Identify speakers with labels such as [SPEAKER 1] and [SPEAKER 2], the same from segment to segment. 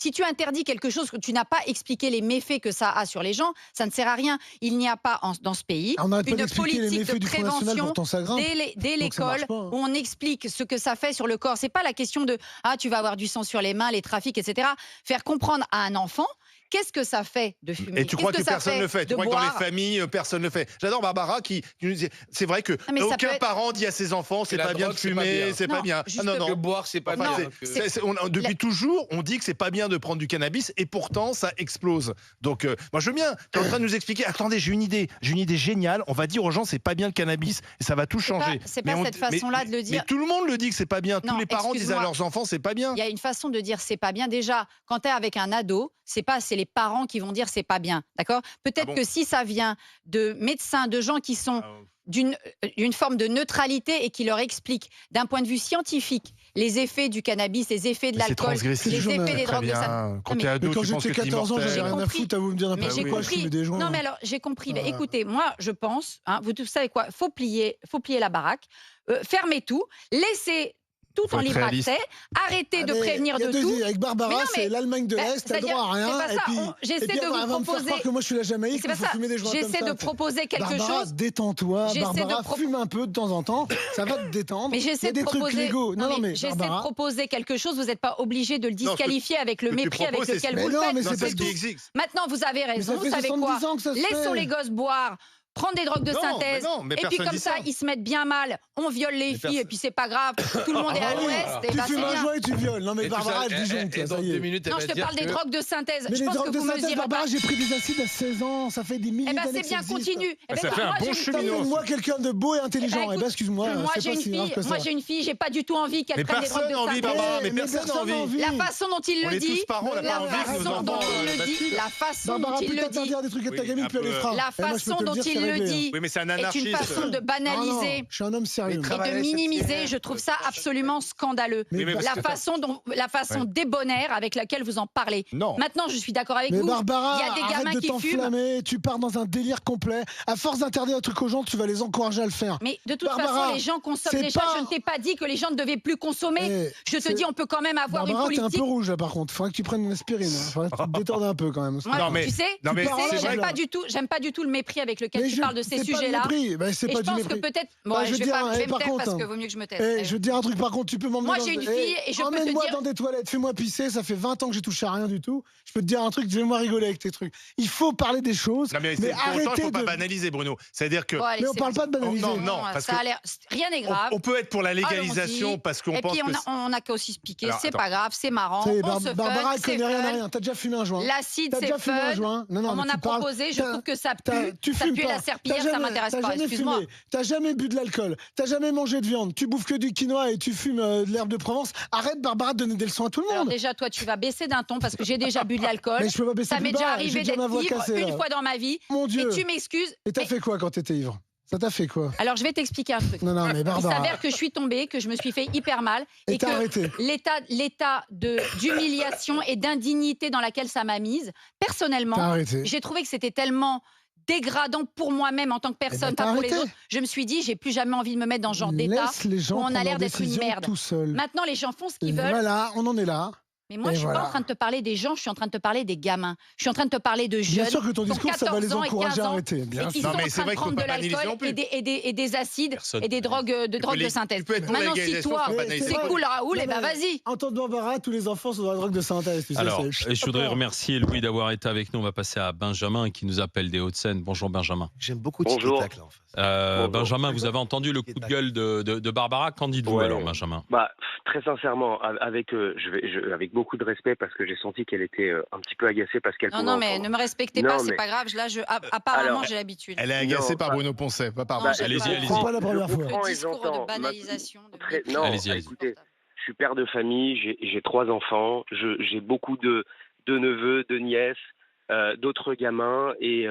[SPEAKER 1] Si tu interdis quelque chose que tu n'as pas expliqué les méfaits que ça a sur les gens, ça ne sert à rien. Il n'y a pas dans ce pays
[SPEAKER 2] On n'arrête pas
[SPEAKER 1] une
[SPEAKER 2] d'expliquer les
[SPEAKER 1] politique
[SPEAKER 2] méfaits
[SPEAKER 1] de
[SPEAKER 2] du Front National,
[SPEAKER 1] prévention
[SPEAKER 2] pourtant ça grimpe.
[SPEAKER 1] dès
[SPEAKER 2] Donc ça
[SPEAKER 1] l'école
[SPEAKER 2] marche pas, hein.
[SPEAKER 1] où on explique ce que ça fait sur le corps. C'est pas la question de tu vas avoir du sang sur les mains, les trafics, etc. Faire comprendre à un enfant qu'est-ce que ça fait de fumer.
[SPEAKER 3] Et tu crois que personne ne le fait. Tu crois que dans les
[SPEAKER 1] boire.
[SPEAKER 3] familles, personne ne le fait. J'adore Barbara qui nous dit, c'est vrai que
[SPEAKER 1] mais ça
[SPEAKER 3] aucun
[SPEAKER 1] peut être-
[SPEAKER 3] parent dit à ses enfants, c'est
[SPEAKER 4] la
[SPEAKER 3] pas bien de
[SPEAKER 4] drogue, c'est pas
[SPEAKER 3] fumer,
[SPEAKER 4] bien.
[SPEAKER 3] c'est pas
[SPEAKER 1] Non,
[SPEAKER 3] bien.
[SPEAKER 1] juste
[SPEAKER 3] non,
[SPEAKER 4] Que
[SPEAKER 3] non.
[SPEAKER 4] boire, c'est pas
[SPEAKER 3] Enfin,
[SPEAKER 4] bien.
[SPEAKER 3] depuis toujours, on dit que c'est pas bien de prendre du cannabis et pourtant ça explose. Donc, moi je veux bien. Tu es en train de nous expliquer. Attendez, j'ai une idée géniale. On va dire aux gens c'est pas bien le cannabis et ça va tout changer.
[SPEAKER 1] C'est pas cette façon-là de le dire.
[SPEAKER 3] Mais tout le monde le dit que c'est pas bien.
[SPEAKER 1] Non,
[SPEAKER 3] Tous les parents disent à
[SPEAKER 1] excuse-moi.
[SPEAKER 3] leurs enfants c'est pas bien.
[SPEAKER 1] Il y a une façon de dire c'est pas bien. Déjà, quand tu es avec un ado, c'est les parents qui vont dire c'est pas bien, d'accord? Peut-être
[SPEAKER 3] bon
[SPEAKER 1] que si ça vient de médecins, de gens qui sont d'une forme de neutralité et qui leur expliquent d'un point de vue scientifique les effets du cannabis, les effets de
[SPEAKER 3] Mais c'est
[SPEAKER 1] l'alcool,
[SPEAKER 3] transgressif.
[SPEAKER 1] les effets des
[SPEAKER 3] Très
[SPEAKER 1] drogues de
[SPEAKER 3] bien.
[SPEAKER 1] ça.
[SPEAKER 3] Quand
[SPEAKER 1] Non,
[SPEAKER 3] t'es
[SPEAKER 1] mais-
[SPEAKER 3] ado,
[SPEAKER 2] Mais quand
[SPEAKER 3] tu penses
[SPEAKER 2] j'étais
[SPEAKER 3] que t'es
[SPEAKER 2] 14 ans, j'avais
[SPEAKER 3] immortel.
[SPEAKER 2] rien à
[SPEAKER 1] compris.
[SPEAKER 2] foutre à vous me dire
[SPEAKER 1] Mais
[SPEAKER 2] n'importe
[SPEAKER 1] j'ai
[SPEAKER 2] quoi, je
[SPEAKER 1] compris.
[SPEAKER 2] fumais des joints.
[SPEAKER 1] Non, mais alors j'ai compris. Mais
[SPEAKER 2] Voilà.
[SPEAKER 1] écoutez, moi je pense, vous savez quoi, faut plier la baraque, fermer tout, laisser tout
[SPEAKER 3] Faut
[SPEAKER 1] en
[SPEAKER 3] être
[SPEAKER 1] libre
[SPEAKER 3] réaliste.
[SPEAKER 1] accès, arrêter de
[SPEAKER 2] Ah, mais
[SPEAKER 1] prévenir
[SPEAKER 2] il y a
[SPEAKER 1] de
[SPEAKER 2] deux
[SPEAKER 1] tout.
[SPEAKER 2] idées. Avec
[SPEAKER 1] Mais
[SPEAKER 2] Barbara,
[SPEAKER 1] non,
[SPEAKER 2] c'est
[SPEAKER 1] mais-
[SPEAKER 2] l'Allemagne de
[SPEAKER 1] bah,
[SPEAKER 2] l'Est, t'as
[SPEAKER 1] c'est-à-dire,
[SPEAKER 2] droit à rien.
[SPEAKER 1] c'est pas
[SPEAKER 2] Et
[SPEAKER 1] ça,
[SPEAKER 2] puis,
[SPEAKER 1] j'essaie
[SPEAKER 2] et puis
[SPEAKER 1] de vous
[SPEAKER 2] elle va me faire
[SPEAKER 1] proposer-
[SPEAKER 2] croire que moi je suis la Jamaïque,
[SPEAKER 1] C'est
[SPEAKER 2] qu'il
[SPEAKER 1] pas
[SPEAKER 2] faut
[SPEAKER 1] ça.
[SPEAKER 2] fumer des joints comme
[SPEAKER 1] J'essaie
[SPEAKER 2] ça.
[SPEAKER 1] de proposer quelque
[SPEAKER 2] Barbara,
[SPEAKER 1] chose.
[SPEAKER 2] détends-toi.
[SPEAKER 1] J'essaie de
[SPEAKER 2] Barbara,
[SPEAKER 1] pro-
[SPEAKER 2] fume un peu de temps en temps. Ça va te détendre.
[SPEAKER 1] Mais
[SPEAKER 2] Il y
[SPEAKER 1] j'essaie
[SPEAKER 2] a
[SPEAKER 1] de
[SPEAKER 2] des trucs
[SPEAKER 1] proposer.
[SPEAKER 2] légaux. Non, mais
[SPEAKER 1] j'essaie de
[SPEAKER 2] Barbara.
[SPEAKER 1] proposer quelque chose. Vous n'êtes pas obligé de le disqualifier avec le
[SPEAKER 3] ce que tu
[SPEAKER 1] mépris avec
[SPEAKER 3] proposes,
[SPEAKER 1] lequel
[SPEAKER 3] c'est-
[SPEAKER 1] vous
[SPEAKER 2] Mais
[SPEAKER 1] le
[SPEAKER 2] non,
[SPEAKER 1] faites.
[SPEAKER 2] mais
[SPEAKER 3] Non,
[SPEAKER 2] c'est
[SPEAKER 3] c'est
[SPEAKER 2] parce
[SPEAKER 3] ce
[SPEAKER 2] que-
[SPEAKER 3] qui existe.
[SPEAKER 1] Maintenant, vous avez
[SPEAKER 2] Mais
[SPEAKER 1] raison.
[SPEAKER 2] ça fait
[SPEAKER 1] Vous savez quoi?
[SPEAKER 2] 70 ans que ça se
[SPEAKER 1] Laissons
[SPEAKER 2] fait.
[SPEAKER 1] les gosses boire. Prendre des drogues de
[SPEAKER 3] Non,
[SPEAKER 1] synthèse,
[SPEAKER 3] mais non, mais
[SPEAKER 1] et puis
[SPEAKER 3] personne
[SPEAKER 1] comme
[SPEAKER 3] dit
[SPEAKER 1] ça,
[SPEAKER 3] ça.
[SPEAKER 1] ils se mettent bien mal. On viole les filles, et puis c'est pas grave. Tout le monde est à
[SPEAKER 2] Ah oui,
[SPEAKER 1] l'ouest, et
[SPEAKER 2] tu
[SPEAKER 1] bah c'est
[SPEAKER 2] fumes un
[SPEAKER 1] bien.
[SPEAKER 2] joint et tu violes. Non, mais
[SPEAKER 4] Et tout
[SPEAKER 2] Barbara,
[SPEAKER 4] ça,
[SPEAKER 2] elle disjoncte,
[SPEAKER 4] et
[SPEAKER 2] ça
[SPEAKER 4] dans
[SPEAKER 2] y
[SPEAKER 4] 2
[SPEAKER 2] est.
[SPEAKER 4] minutes, elle
[SPEAKER 1] Non,
[SPEAKER 4] va
[SPEAKER 1] je te
[SPEAKER 4] dire
[SPEAKER 1] parle des
[SPEAKER 4] que-
[SPEAKER 1] drogues de synthèse.
[SPEAKER 2] Mais
[SPEAKER 1] Je
[SPEAKER 2] les
[SPEAKER 1] pense
[SPEAKER 2] drogues
[SPEAKER 1] que
[SPEAKER 2] de
[SPEAKER 1] vous
[SPEAKER 2] synthèse,
[SPEAKER 1] mesurez
[SPEAKER 2] Barbara,
[SPEAKER 1] pas.
[SPEAKER 2] j'ai pris des acides à 16 ans. Ça fait des milliers
[SPEAKER 1] Eh ben
[SPEAKER 2] d'années
[SPEAKER 1] c'est
[SPEAKER 2] que
[SPEAKER 1] bien,
[SPEAKER 2] ça existe.
[SPEAKER 1] continue. Eh ben,
[SPEAKER 3] Ça fait un
[SPEAKER 1] moi,
[SPEAKER 3] bon
[SPEAKER 1] j'ai une
[SPEAKER 3] cheminot.
[SPEAKER 1] fille.
[SPEAKER 2] Moi, quelqu'un de beau et intelligent.
[SPEAKER 1] Eh ben,
[SPEAKER 2] Eh ben, excuse-moi.
[SPEAKER 1] Moi
[SPEAKER 2] c'est
[SPEAKER 1] j'ai
[SPEAKER 2] pas
[SPEAKER 1] une
[SPEAKER 2] si grave
[SPEAKER 1] fille,
[SPEAKER 2] que ça.
[SPEAKER 1] moi j'ai une fille, j'ai pas du tout envie qu'elle
[SPEAKER 3] Mais
[SPEAKER 1] prenne des drogues
[SPEAKER 3] personne
[SPEAKER 1] de
[SPEAKER 3] n'a envie,
[SPEAKER 1] synthèse.
[SPEAKER 3] Barbara. Mais
[SPEAKER 2] Mais
[SPEAKER 3] personne n'a envie.
[SPEAKER 1] La façon dont il
[SPEAKER 3] On
[SPEAKER 1] le
[SPEAKER 3] est tous
[SPEAKER 1] dit,
[SPEAKER 3] parents, on a
[SPEAKER 1] la
[SPEAKER 3] pas envie que
[SPEAKER 1] façon
[SPEAKER 3] nos
[SPEAKER 1] dont
[SPEAKER 3] enfants,
[SPEAKER 1] il le
[SPEAKER 3] bah,
[SPEAKER 1] dit, la façon dont
[SPEAKER 2] Barbara,
[SPEAKER 1] il
[SPEAKER 2] peut
[SPEAKER 1] le
[SPEAKER 2] t'interdire
[SPEAKER 1] dit,
[SPEAKER 2] des trucs à ta
[SPEAKER 3] Oui,
[SPEAKER 2] gamine,
[SPEAKER 3] un
[SPEAKER 2] puis elle les
[SPEAKER 3] peu.
[SPEAKER 2] fera.
[SPEAKER 1] la
[SPEAKER 2] Eh, moi, je peux
[SPEAKER 1] façon
[SPEAKER 2] te
[SPEAKER 1] dont
[SPEAKER 2] dire, c'est
[SPEAKER 1] il le
[SPEAKER 2] réglé, hein.
[SPEAKER 1] dit
[SPEAKER 3] Oui, mais c'est un
[SPEAKER 1] est une
[SPEAKER 3] anarchiste.
[SPEAKER 1] façon de
[SPEAKER 2] Non, non,
[SPEAKER 1] banaliser
[SPEAKER 2] je suis un homme sérieux.
[SPEAKER 1] et
[SPEAKER 4] travaille
[SPEAKER 1] de
[SPEAKER 4] avec cette
[SPEAKER 1] minimiser.
[SPEAKER 4] fille.
[SPEAKER 1] Je trouve ça absolument scandaleux.
[SPEAKER 2] Mais
[SPEAKER 3] mais parce
[SPEAKER 1] La
[SPEAKER 3] que-
[SPEAKER 1] façon
[SPEAKER 3] Ouais.
[SPEAKER 1] débonnaire avec laquelle vous en parlez.
[SPEAKER 3] Non.
[SPEAKER 1] Maintenant, je suis d'accord avec
[SPEAKER 2] Mais
[SPEAKER 1] vous.
[SPEAKER 2] Barbara,
[SPEAKER 1] Il y a des
[SPEAKER 2] arrête
[SPEAKER 1] gamins
[SPEAKER 2] de
[SPEAKER 1] qui fument.
[SPEAKER 2] t'enflammer, tu pars dans un délire complet. À force d'interdire un truc aux gens, tu vas les encourager à le faire.
[SPEAKER 1] Mais de toute
[SPEAKER 2] Barbara,
[SPEAKER 1] façon, les gens consomment
[SPEAKER 2] c'est
[SPEAKER 1] déjà.
[SPEAKER 2] pas-
[SPEAKER 1] Je ne t'ai pas dit que les gens ne devaient plus consommer.
[SPEAKER 2] Eh,
[SPEAKER 1] Je te
[SPEAKER 2] c'est-
[SPEAKER 1] dis, on peut quand même avoir
[SPEAKER 2] Barbara,
[SPEAKER 1] une
[SPEAKER 2] t'es un
[SPEAKER 1] politique.
[SPEAKER 2] peu rouge là par contre. Faudrait que tu prennes une aspirine. Faudrait que tu te détordes un peu quand même.
[SPEAKER 1] Moi,
[SPEAKER 3] Non, mais-
[SPEAKER 1] tu sais,
[SPEAKER 3] non, mais
[SPEAKER 1] tu sais,
[SPEAKER 2] c'est vrai
[SPEAKER 1] j'aime pas du tout le mépris avec lequel tu parles de ces
[SPEAKER 2] c'est pas du
[SPEAKER 1] sujets-là.
[SPEAKER 2] mépris. Ben, c'est
[SPEAKER 1] Et
[SPEAKER 2] pas
[SPEAKER 1] je
[SPEAKER 2] du
[SPEAKER 1] pense
[SPEAKER 2] mépris.
[SPEAKER 1] que peut-être. Bon,
[SPEAKER 2] Bah,
[SPEAKER 1] je vais
[SPEAKER 2] dire,
[SPEAKER 1] pas, je vais me
[SPEAKER 2] par
[SPEAKER 1] taire
[SPEAKER 2] contre,
[SPEAKER 1] parce que vaut mieux que je me taise.
[SPEAKER 2] Eh, je veux te dire un truc, par contre, tu peux m'emmener
[SPEAKER 1] Moi,
[SPEAKER 2] dans...
[SPEAKER 1] j'ai une
[SPEAKER 2] Eh,
[SPEAKER 1] fille et je peux te
[SPEAKER 2] emmène-moi
[SPEAKER 1] dire-
[SPEAKER 2] dans des toilettes, fais-moi pisser, ça fait 20 ans que j'ai touché à rien du tout. Je peux te dire un truc, fais-moi rigoler avec tes trucs. Il faut parler des choses,
[SPEAKER 3] Non, mais
[SPEAKER 2] mais
[SPEAKER 3] pour autant, il
[SPEAKER 2] arrêtez
[SPEAKER 3] faut pas
[SPEAKER 2] de...
[SPEAKER 3] banaliser, Bruno. C'est-à-dire que
[SPEAKER 1] Bon, allez,
[SPEAKER 2] Mais on
[SPEAKER 1] c'est
[SPEAKER 2] parle
[SPEAKER 1] bon.
[SPEAKER 2] pas de banaliser.
[SPEAKER 3] Oh, non, parce
[SPEAKER 1] ça
[SPEAKER 3] que
[SPEAKER 1] a l'air. Rien n'est
[SPEAKER 3] on,
[SPEAKER 1] grave.
[SPEAKER 3] on peut être pour la légalisation
[SPEAKER 1] Allons-y.
[SPEAKER 3] parce qu'on
[SPEAKER 1] Et
[SPEAKER 3] pense
[SPEAKER 1] puis
[SPEAKER 3] que
[SPEAKER 1] on a qu'à aussi se piquer.
[SPEAKER 3] Alors,
[SPEAKER 1] C'est
[SPEAKER 3] attends.
[SPEAKER 1] pas grave, c'est marrant.
[SPEAKER 2] Ça y est,
[SPEAKER 1] On se
[SPEAKER 2] Barbara,
[SPEAKER 1] fun,
[SPEAKER 2] elle
[SPEAKER 1] c'est
[SPEAKER 2] connaît rien à
[SPEAKER 1] fun.
[SPEAKER 2] rien. T'as déjà fumé un joint.
[SPEAKER 1] L'acide,
[SPEAKER 2] T'as
[SPEAKER 1] c'est
[SPEAKER 2] déjà fumé un
[SPEAKER 1] fun.
[SPEAKER 2] joint. Non, non,
[SPEAKER 1] On
[SPEAKER 2] mais
[SPEAKER 1] m'en
[SPEAKER 2] tu
[SPEAKER 1] a
[SPEAKER 2] parles-
[SPEAKER 1] proposé. Je
[SPEAKER 2] t'as-
[SPEAKER 1] trouve que ça
[SPEAKER 2] Tu
[SPEAKER 1] ça
[SPEAKER 2] fumes
[SPEAKER 1] pue
[SPEAKER 2] pas.
[SPEAKER 1] la serpillière,
[SPEAKER 2] T'as
[SPEAKER 1] ça
[SPEAKER 2] jamais-
[SPEAKER 1] m'intéresse
[SPEAKER 2] t'as
[SPEAKER 1] pas.
[SPEAKER 2] jamais
[SPEAKER 1] Excuse-moi.
[SPEAKER 2] fumé. T'as jamais bu de l'alcool. T'as jamais mangé de viande. Tu bouffes que du quinoa et tu fumes de l'herbe de Provence. Arrête, Barbara, de donner des leçons à tout le
[SPEAKER 1] Alors
[SPEAKER 2] monde.
[SPEAKER 1] déjà, toi, tu vas baisser d'un ton parce que j'ai déjà bu de l'alcool.
[SPEAKER 2] Mais je peux pas baisser
[SPEAKER 1] Ça
[SPEAKER 2] plus
[SPEAKER 1] m'est
[SPEAKER 2] bas,
[SPEAKER 1] déjà
[SPEAKER 2] j'ai
[SPEAKER 1] arrivé
[SPEAKER 2] déjà ma
[SPEAKER 1] d'être
[SPEAKER 2] voix
[SPEAKER 1] ivre
[SPEAKER 2] cassée,
[SPEAKER 1] une
[SPEAKER 2] là.
[SPEAKER 1] fois dans ma vie.
[SPEAKER 2] Mon Dieu.
[SPEAKER 1] Et tu m'excuses.
[SPEAKER 2] Et t'as
[SPEAKER 1] mais-
[SPEAKER 2] fait quoi quand t'étais ivre? Ça t'a fait quoi?
[SPEAKER 1] Alors, je vais t'expliquer un truc.
[SPEAKER 2] Non, non, mais
[SPEAKER 1] Il
[SPEAKER 2] Barbara.
[SPEAKER 1] s'avère que je suis tombée, que je me suis fait hyper mal
[SPEAKER 2] Et
[SPEAKER 1] et
[SPEAKER 2] t'as
[SPEAKER 1] que
[SPEAKER 2] arrêté.
[SPEAKER 1] l'état d'humiliation et d'indignité dans laquelle ça m'a mise,
[SPEAKER 2] T'as
[SPEAKER 1] personnellement,
[SPEAKER 2] arrêté.
[SPEAKER 1] j'ai trouvé que c'était tellement dégradant pour moi-même en tant que personne,
[SPEAKER 2] t'as
[SPEAKER 1] pas pour les
[SPEAKER 2] arrêté.
[SPEAKER 1] autres. Je me suis dit, j'ai plus jamais envie de me mettre dans ce genre d'état
[SPEAKER 2] Laisse les gens
[SPEAKER 1] où on a
[SPEAKER 2] prendre
[SPEAKER 1] l'air
[SPEAKER 2] leurs
[SPEAKER 1] d'être une
[SPEAKER 2] décisions
[SPEAKER 1] merde.
[SPEAKER 2] tout seul.
[SPEAKER 1] Maintenant, les gens font ce qu'ils
[SPEAKER 2] Et
[SPEAKER 1] veulent.
[SPEAKER 2] voilà, on en est là.
[SPEAKER 1] Mais moi,
[SPEAKER 2] Et
[SPEAKER 1] je suis
[SPEAKER 2] voilà.
[SPEAKER 1] pas en train de te parler des gens, je suis en train de te parler des gamins. Je suis en train de te parler de jeunes.
[SPEAKER 2] Bien sûr que ton
[SPEAKER 1] qui ont
[SPEAKER 2] discours, ça va les
[SPEAKER 1] 14 ans et
[SPEAKER 2] encourager
[SPEAKER 1] 15
[SPEAKER 2] à
[SPEAKER 1] ans
[SPEAKER 2] arrêter. Bien
[SPEAKER 1] et qui
[SPEAKER 2] sûr.
[SPEAKER 1] sont
[SPEAKER 3] Non,
[SPEAKER 1] en
[SPEAKER 3] mais c'est
[SPEAKER 1] train de
[SPEAKER 3] vrai qu'il faut
[SPEAKER 1] prendre de
[SPEAKER 3] pas banaliser
[SPEAKER 1] l'alcool
[SPEAKER 3] non plus.
[SPEAKER 1] et des acides
[SPEAKER 4] Personne
[SPEAKER 1] et des drogues de synthèse.
[SPEAKER 3] Tu peux être pour la
[SPEAKER 1] Maintenant, si
[SPEAKER 3] légalisation,
[SPEAKER 1] toi,
[SPEAKER 3] faut pas
[SPEAKER 2] Mais
[SPEAKER 3] banaliser.
[SPEAKER 1] c'est
[SPEAKER 2] vrai.
[SPEAKER 1] cool, Raoul,
[SPEAKER 2] Non,
[SPEAKER 1] et ben
[SPEAKER 2] mais
[SPEAKER 1] vas-y.
[SPEAKER 2] En temps de Barbara, tous les enfants sont dans la drogue de synthèse. Tu sais,
[SPEAKER 5] Alors,
[SPEAKER 2] c'est-
[SPEAKER 5] je voudrais remercier Louis d'avoir été avec nous. On va passer à Benjamin qui nous appelle des Hauts-de-Seine. Bonjour Benjamin.
[SPEAKER 6] J'aime beaucoup
[SPEAKER 7] Bonjour.
[SPEAKER 6] Tiki-Tac là en face.
[SPEAKER 7] Bonjour.
[SPEAKER 5] Benjamin, vous avez entendu le coup de gueule de Barbara. Qu'en dites-vous
[SPEAKER 7] Ouais.
[SPEAKER 5] alors, Benjamin?
[SPEAKER 7] Bah, très sincèrement, avec avec beaucoup de respect parce que j'ai senti qu'elle était un petit peu agacée parce qu'elle
[SPEAKER 1] Non,
[SPEAKER 7] pouvait
[SPEAKER 1] non, mais
[SPEAKER 7] entendre.
[SPEAKER 1] ne me respectez
[SPEAKER 7] Non,
[SPEAKER 1] pas, c'est
[SPEAKER 7] mais-
[SPEAKER 1] pas grave. Là, apparemment,
[SPEAKER 7] Alors,
[SPEAKER 1] j'ai l'habitude.
[SPEAKER 3] elle est agacée
[SPEAKER 7] Non,
[SPEAKER 3] par
[SPEAKER 7] pas-
[SPEAKER 3] Bruno Poncet, pas par
[SPEAKER 1] Non,
[SPEAKER 3] moi.
[SPEAKER 1] j'aime
[SPEAKER 5] Allez-y,
[SPEAKER 1] pas.
[SPEAKER 5] allez-y.
[SPEAKER 2] C'est pas la première
[SPEAKER 7] Je
[SPEAKER 2] fois.
[SPEAKER 7] comprends
[SPEAKER 1] Le
[SPEAKER 7] et
[SPEAKER 1] discours
[SPEAKER 7] j'entends.
[SPEAKER 1] de banalisation. de
[SPEAKER 7] Non,
[SPEAKER 5] Allez-y, allez-y.
[SPEAKER 7] écoutez, je suis père de famille, j'ai 3 enfants, j'ai beaucoup de neveux, de nièces, d'autres gamins, et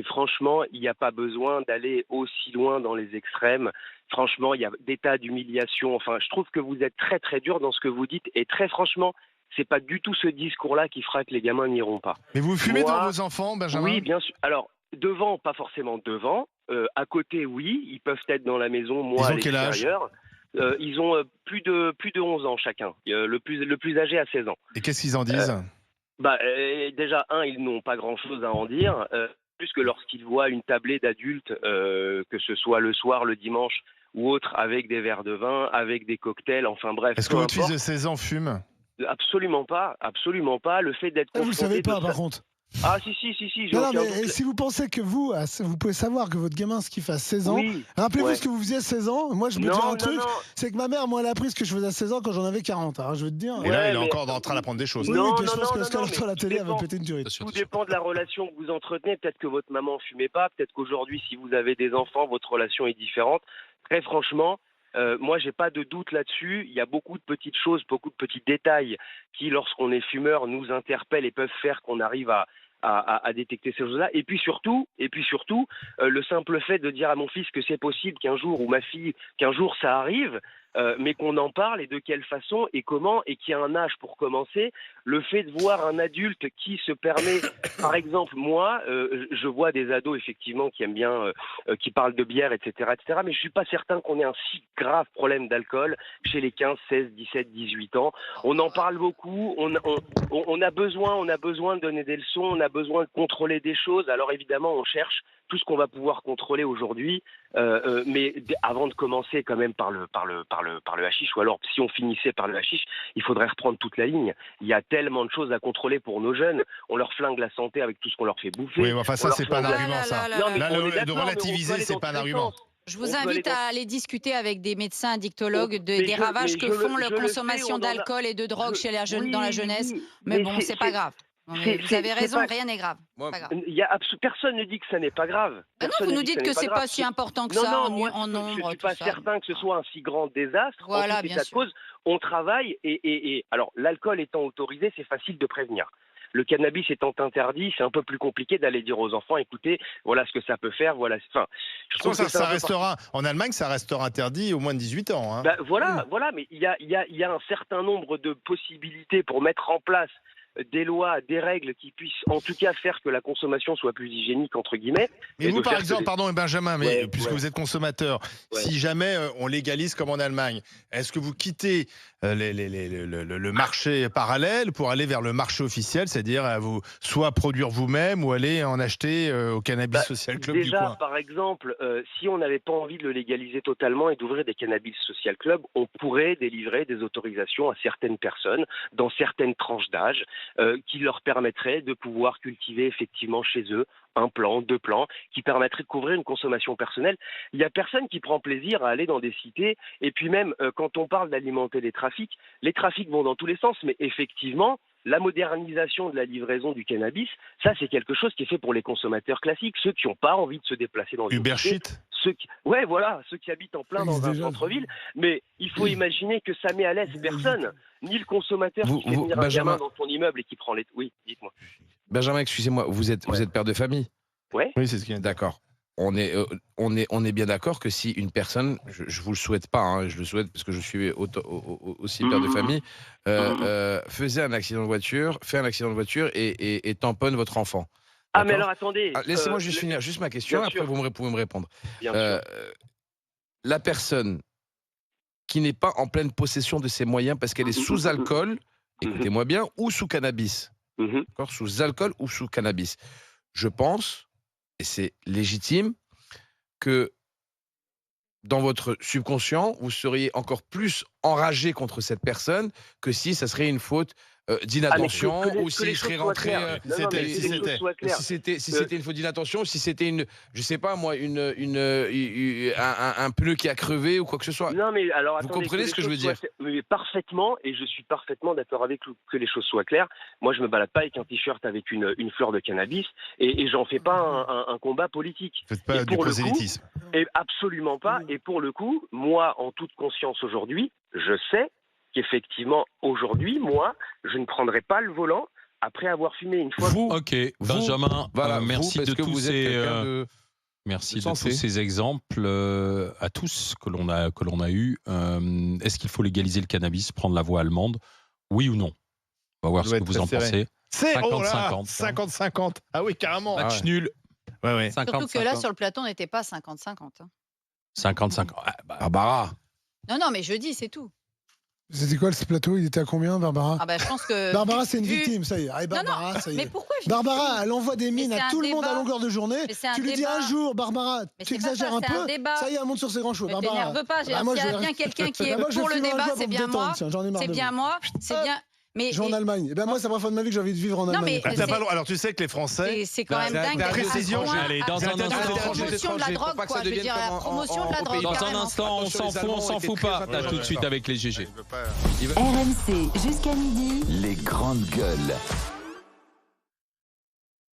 [SPEAKER 7] franchement, il n'y a pas besoin d'aller aussi loin dans les extrêmes. Franchement, il y a des tas d'humiliations. Enfin, je trouve que vous êtes très très dur dans ce que vous dites, et très franchement, c'est pas du tout ce discours-là qui fera que les gamins n'iront pas.
[SPEAKER 3] Mais vous fumez
[SPEAKER 7] Moi-
[SPEAKER 3] devant vos enfants, Benjamin?
[SPEAKER 7] Oui, bien sûr. Alors, devant, pas forcément devant. À côté, oui, ils peuvent être dans la maison, moi
[SPEAKER 3] Ils
[SPEAKER 7] à
[SPEAKER 3] ont quel âge?
[SPEAKER 7] l'extérieur. Ils ont plus de 11 ans chacun. Le plus âgé a 16 ans.
[SPEAKER 3] Et qu'est-ce qu'ils en disent?
[SPEAKER 7] Déjà, ils n'ont pas grand-chose à en dire, plus que lorsqu'ils voient une tablée d'adultes, que ce soit le soir, le dimanche ou autre, avec des verres de vin, avec des cocktails, enfin bref.
[SPEAKER 3] Est-ce que votre fils de 16 ans fume?
[SPEAKER 7] Absolument pas, absolument pas. Le fait d'être
[SPEAKER 2] Vous le savez pas, par contre.
[SPEAKER 7] Ah si, j'ai
[SPEAKER 2] Non,
[SPEAKER 7] aucun
[SPEAKER 2] mais
[SPEAKER 7] doute.
[SPEAKER 2] si vous pensez que vous pouvez savoir que votre gamin, ce qu'il fait à 16 ans,
[SPEAKER 7] Oui,
[SPEAKER 2] rappelez-vous
[SPEAKER 7] ouais.
[SPEAKER 2] ce que vous faisiez à 16 ans. Moi, je me dis un truc, c'est que ma mère, moi, elle a appris ce que je faisais à 16 ans quand j'en avais 40. Alors, je veux te dire.
[SPEAKER 3] Et là,
[SPEAKER 7] Ouais,
[SPEAKER 3] il est
[SPEAKER 7] mais-
[SPEAKER 3] encore en train d'apprendre des choses.
[SPEAKER 2] Oui,
[SPEAKER 7] Non,
[SPEAKER 2] puis je pense que
[SPEAKER 7] non,
[SPEAKER 2] Oscar
[SPEAKER 7] non,
[SPEAKER 2] sur la
[SPEAKER 7] mais
[SPEAKER 2] télé,
[SPEAKER 7] tout
[SPEAKER 2] elle va
[SPEAKER 7] dépend.
[SPEAKER 2] péter une durite.
[SPEAKER 5] Attention,
[SPEAKER 7] Tout
[SPEAKER 5] attention.
[SPEAKER 7] dépend de la relation que vous entretenez. Peut-être que votre maman ne fumait pas. Peut-être qu'aujourd'hui, si vous avez des enfants, votre relation est différente. Très franchement, moi, j'ai pas de doute là-dessus. Il y a beaucoup de petites choses, beaucoup de petits détails qui, lorsqu'on est fumeur, nous interpellent et peuvent faire qu'on arrive à détecter ces choses-là. Et puis surtout, le simple fait de dire à mon fils que c'est possible qu'un jour, ou ma fille, qu'un jour ça arrive, mais qu'on en parle et de quelle façon et comment, et qu'il y a un âge pour commencer. Le fait de voir un adulte qui se permet, par exemple, moi, je vois des ados effectivement qui aiment bien, qui parlent de bière, etc., mais je suis pas certain qu'on ait un si grave problème d'alcool chez les 15, 16, 17, 18 ans. On en parle beaucoup, on a besoin de donner des leçons, on a besoin de contrôler des choses. Alors évidemment, on cherche tout ce qu'on va pouvoir contrôler aujourd'hui, mais avant de commencer quand même par le hashish, ou alors si on finissait par le hashish, il faudrait reprendre toute la ligne. Il y a tellement de choses à contrôler pour nos jeunes. On leur flingue la santé avec tout ce qu'on leur fait bouffer.
[SPEAKER 3] Oui, mais enfin, ça,
[SPEAKER 7] On leur
[SPEAKER 3] c'est pas un
[SPEAKER 7] flingue-
[SPEAKER 3] argument, ça.
[SPEAKER 7] Non, mais
[SPEAKER 3] Là,
[SPEAKER 7] on est
[SPEAKER 3] de
[SPEAKER 7] d'accord, mais on
[SPEAKER 3] relativiser,
[SPEAKER 7] peut aller
[SPEAKER 3] c'est
[SPEAKER 7] dans
[SPEAKER 3] pas un
[SPEAKER 7] tous les
[SPEAKER 3] argument.
[SPEAKER 7] sens.
[SPEAKER 1] Je vous
[SPEAKER 7] On peut aller
[SPEAKER 1] invite
[SPEAKER 7] dans-
[SPEAKER 1] à aller discuter avec des médecins addictologues
[SPEAKER 7] Mais
[SPEAKER 1] des
[SPEAKER 7] je-
[SPEAKER 1] ravages
[SPEAKER 7] mais
[SPEAKER 1] que
[SPEAKER 7] je le-
[SPEAKER 1] font
[SPEAKER 7] je
[SPEAKER 1] la
[SPEAKER 7] le sais,
[SPEAKER 1] consommation
[SPEAKER 7] on en a-
[SPEAKER 1] d'alcool et de drogue chez la jeune,
[SPEAKER 7] Oui,
[SPEAKER 1] dans la jeunesse.
[SPEAKER 7] oui,
[SPEAKER 1] Mais bon, c'est pas grave. Non, mais vous avez raison, rien n'est grave.
[SPEAKER 4] Moi,
[SPEAKER 1] Pas grave.
[SPEAKER 7] Personne ne dit que ça n'est pas grave.
[SPEAKER 1] Ah non,
[SPEAKER 7] Personne
[SPEAKER 1] vous
[SPEAKER 7] ne
[SPEAKER 1] nous
[SPEAKER 7] dit
[SPEAKER 1] dites que
[SPEAKER 7] ça n'est
[SPEAKER 1] c'est
[SPEAKER 7] grave.
[SPEAKER 1] pas si important que
[SPEAKER 7] Non,
[SPEAKER 1] ça
[SPEAKER 7] non,
[SPEAKER 1] en,
[SPEAKER 7] moi,
[SPEAKER 1] en
[SPEAKER 7] je
[SPEAKER 1] nombre.
[SPEAKER 7] suis
[SPEAKER 1] tout
[SPEAKER 7] pas
[SPEAKER 1] ça.
[SPEAKER 7] certain que ce soit un si grand désastre.
[SPEAKER 1] Voilà,
[SPEAKER 7] en tout
[SPEAKER 1] bien
[SPEAKER 7] état de
[SPEAKER 1] sûr.
[SPEAKER 7] cause, on travaille et alors l'alcool étant autorisé, c'est facile de prévenir. Le cannabis étant interdit, c'est un peu plus compliqué d'aller dire aux enfants, écoutez, voilà ce que ça peut faire, voilà. Enfin, je trouve que c'est
[SPEAKER 3] Ça
[SPEAKER 7] un peu
[SPEAKER 3] restera, en Allemagne, ça restera interdit au moins de 18 ans. Hein.
[SPEAKER 7] voilà, mais il y a un certain nombre de possibilités pour mettre en place des lois, des règles qui puissent en tout cas faire que la consommation soit plus hygiénique, entre guillemets.
[SPEAKER 3] Mais
[SPEAKER 7] et
[SPEAKER 3] vous,
[SPEAKER 7] de
[SPEAKER 3] par
[SPEAKER 7] faire que
[SPEAKER 3] exemple,
[SPEAKER 7] les-
[SPEAKER 3] pardon, Benjamin, mais
[SPEAKER 7] Ouais,
[SPEAKER 3] puisque
[SPEAKER 7] ouais.
[SPEAKER 3] vous êtes consommateur,
[SPEAKER 7] Ouais.
[SPEAKER 3] si jamais on légalise comme en Allemagne, est-ce que vous quittez le marché parallèle pour aller vers le marché officiel, c'est-à-dire à vous soit produire vous-même ou aller en acheter au Cannabis Social Club du
[SPEAKER 7] Déjà,
[SPEAKER 3] coin?
[SPEAKER 7] par exemple, si on n'avait pas envie de le légaliser totalement et d'ouvrir des cannabis social club, on pourrait délivrer des autorisations à certaines personnes dans certaines tranches d'âge qui leur permettraient de pouvoir cultiver effectivement chez eux un plant, 2 plants, qui permettraient de couvrir une consommation personnelle. Il n'y a personne qui prend plaisir à aller dans des cités. Et puis même, quand on parle d'alimenter les trafics vont dans tous les sens, mais effectivement, la modernisation de la livraison du cannabis, ça c'est quelque chose qui est fait pour les consommateurs classiques, ceux qui n'ont pas envie de se déplacer dans une
[SPEAKER 3] Uber
[SPEAKER 7] cité,
[SPEAKER 3] Shit.
[SPEAKER 7] ceux qui habitent en plein
[SPEAKER 2] Ça
[SPEAKER 7] dans
[SPEAKER 2] existe
[SPEAKER 7] un
[SPEAKER 2] déjà,
[SPEAKER 7] centre-ville. Mais il faut imaginer que ça met à l'aise personne, ni le consommateur qui fait venir un
[SPEAKER 4] Benjamin,
[SPEAKER 7] gamin dans son immeuble et qui prend les... Oui, dites-moi.
[SPEAKER 4] Benjamin, excusez-moi, vous êtes père de famille?
[SPEAKER 7] Ouais.
[SPEAKER 3] Oui, c'est ce qu'il y a.
[SPEAKER 4] D'accord. On est bien d'accord que si une personne, je vous le souhaite pas, hein, je le souhaite parce que je suis aussi père de famille, faisait un accident de voiture, fait un accident de voiture et tamponne votre enfant.
[SPEAKER 7] Ah mais
[SPEAKER 4] D'accord.
[SPEAKER 7] alors attendez.
[SPEAKER 4] Laissez-moi juste finir juste ma question,
[SPEAKER 7] bien
[SPEAKER 4] après
[SPEAKER 7] sûr.
[SPEAKER 4] vous pouvez me répondre.
[SPEAKER 7] Bien sûr.
[SPEAKER 4] La personne qui n'est pas en pleine possession de ses moyens parce qu'elle est sous alcool, écoutez-moi bien, ou sous cannabis,
[SPEAKER 7] Mhm.
[SPEAKER 4] d'accord, sous alcool ou sous cannabis, je pense, et c'est légitime, que dans votre subconscient, vous seriez encore plus enragé contre cette personne que si ça serait une faute d'inattention
[SPEAKER 7] que les-
[SPEAKER 4] ou
[SPEAKER 7] que
[SPEAKER 4] s'il
[SPEAKER 7] les
[SPEAKER 4] serait
[SPEAKER 7] choses soient
[SPEAKER 4] rentré...
[SPEAKER 7] claires. Non, non, mais
[SPEAKER 3] si
[SPEAKER 7] que les
[SPEAKER 3] c'était-
[SPEAKER 7] choses soient claires.
[SPEAKER 4] Si c'était une faute d'inattention, si c'était une, je sais pas moi, un pneu qui a crevé ou quoi que ce soit.
[SPEAKER 7] Non, mais alors,
[SPEAKER 4] Vous
[SPEAKER 7] attendez,
[SPEAKER 4] comprenez
[SPEAKER 7] les
[SPEAKER 4] ce que je veux
[SPEAKER 7] choses
[SPEAKER 4] dire?
[SPEAKER 7] soient- Mais parfaitement, et je suis parfaitement d'accord avec vous, que les choses soient claires. Moi, je me balade pas avec un t-shirt avec une fleur de cannabis, et j'en fais pas un combat politique.
[SPEAKER 3] Faites pas
[SPEAKER 7] Et
[SPEAKER 3] du
[SPEAKER 7] pour le coup,
[SPEAKER 3] prosélytisme.
[SPEAKER 7] Et absolument pas. Et pour le coup, moi, en toute conscience aujourd'hui, je sais qu'effectivement, aujourd'hui, moi, je ne prendrai pas le volant après avoir fumé une fois.
[SPEAKER 4] Vous,
[SPEAKER 5] Ok,
[SPEAKER 4] vous,
[SPEAKER 5] Benjamin,
[SPEAKER 4] voilà,
[SPEAKER 5] merci
[SPEAKER 4] vous, parce
[SPEAKER 5] de
[SPEAKER 4] que
[SPEAKER 5] tous
[SPEAKER 4] vous êtes
[SPEAKER 5] ces...
[SPEAKER 4] quelqu'un de...
[SPEAKER 5] Merci de
[SPEAKER 4] sensé.
[SPEAKER 5] tous ces exemples à tous que l'on a eu. Est-ce qu'il faut légaliser le cannabis, prendre la voie allemande? Oui ou non? On va voir
[SPEAKER 3] Ça
[SPEAKER 5] ce
[SPEAKER 3] doit
[SPEAKER 5] que
[SPEAKER 3] être
[SPEAKER 5] vous en
[SPEAKER 3] très serré.
[SPEAKER 5] pensez.
[SPEAKER 3] C'est
[SPEAKER 5] 50-50,
[SPEAKER 3] 50-50. Ah oui, carrément.
[SPEAKER 5] Match nul.
[SPEAKER 3] Ouais, ouais.
[SPEAKER 5] 50-50.
[SPEAKER 1] Surtout que là, sur le plateau, on n'était pas 50-50.
[SPEAKER 5] 50-50. Ah, bah,
[SPEAKER 4] Barbara,
[SPEAKER 1] Non, mais jeudi, c'est tout.
[SPEAKER 2] C'était quoi ce plateau? Il était à combien, Barbara?
[SPEAKER 1] Ah bah, je pense que.
[SPEAKER 2] Barbara, c'est une
[SPEAKER 1] vu-
[SPEAKER 2] victime, ça y est. Allez, Barbara, ça y est.
[SPEAKER 1] Mais pourquoi
[SPEAKER 2] Barbara, elle envoie des mines
[SPEAKER 1] c'est
[SPEAKER 2] à
[SPEAKER 1] un
[SPEAKER 2] tout le monde à
[SPEAKER 1] débat.
[SPEAKER 2] longueur de journée.
[SPEAKER 1] Mais c'est un
[SPEAKER 2] Tu lui dis
[SPEAKER 1] débat.
[SPEAKER 2] un jour, Barbara,
[SPEAKER 1] Mais
[SPEAKER 2] tu
[SPEAKER 1] c'est pas
[SPEAKER 2] exagères
[SPEAKER 1] ça,
[SPEAKER 2] un
[SPEAKER 1] c'est
[SPEAKER 2] peu.
[SPEAKER 1] un débat.
[SPEAKER 2] Ça y est, elle monte sur ses grands cheveux.
[SPEAKER 1] Ne
[SPEAKER 2] Barbara.
[SPEAKER 1] t'énerve pas,
[SPEAKER 2] Bah, moi,
[SPEAKER 1] s'il y
[SPEAKER 2] je
[SPEAKER 1] a
[SPEAKER 2] vais-
[SPEAKER 1] bien quelqu'un qui est
[SPEAKER 2] Bah, moi, je
[SPEAKER 1] pour
[SPEAKER 2] vais
[SPEAKER 1] le
[SPEAKER 2] fumer un
[SPEAKER 1] débat,
[SPEAKER 2] joint pour
[SPEAKER 1] c'est
[SPEAKER 2] me
[SPEAKER 1] bien
[SPEAKER 2] détendre,
[SPEAKER 1] moi.
[SPEAKER 2] tiens, j'en ai marre
[SPEAKER 1] C'est
[SPEAKER 2] de
[SPEAKER 1] bien
[SPEAKER 2] vous.
[SPEAKER 1] moi. C'est bien. Mais
[SPEAKER 2] Je vais en Allemagne. Eh ben moi, c'est la première fois de ma vie que j'ai envie de vivre en
[SPEAKER 1] Non,
[SPEAKER 2] Allemagne.
[SPEAKER 1] mais
[SPEAKER 3] T'as pas le droit. Alors tu sais que les Français.
[SPEAKER 1] c'est quand même dingue.
[SPEAKER 4] Dernière
[SPEAKER 1] d'être à ce
[SPEAKER 3] précision,
[SPEAKER 1] point-
[SPEAKER 5] allez, dans
[SPEAKER 1] à-
[SPEAKER 5] un
[SPEAKER 1] à-
[SPEAKER 5] instant.
[SPEAKER 1] la promotion de la
[SPEAKER 4] Pour
[SPEAKER 1] drogue,
[SPEAKER 4] pas que
[SPEAKER 1] quoi.
[SPEAKER 4] ça
[SPEAKER 1] Je veux
[SPEAKER 4] devienne
[SPEAKER 1] dire, la
[SPEAKER 4] comme
[SPEAKER 1] promotion de la
[SPEAKER 4] en
[SPEAKER 1] drogue.
[SPEAKER 4] pays.
[SPEAKER 5] Dans un
[SPEAKER 1] carrément.
[SPEAKER 5] instant, on
[SPEAKER 4] Attention,
[SPEAKER 5] s'en
[SPEAKER 4] les
[SPEAKER 5] fout,
[SPEAKER 4] Allemands
[SPEAKER 5] on s'en
[SPEAKER 4] étaient
[SPEAKER 5] fout
[SPEAKER 4] très
[SPEAKER 5] pas.
[SPEAKER 4] intéressants.
[SPEAKER 5] À tout de suite avec les GG.
[SPEAKER 6] RMC jusqu'à midi.
[SPEAKER 8] Les grandes gueules.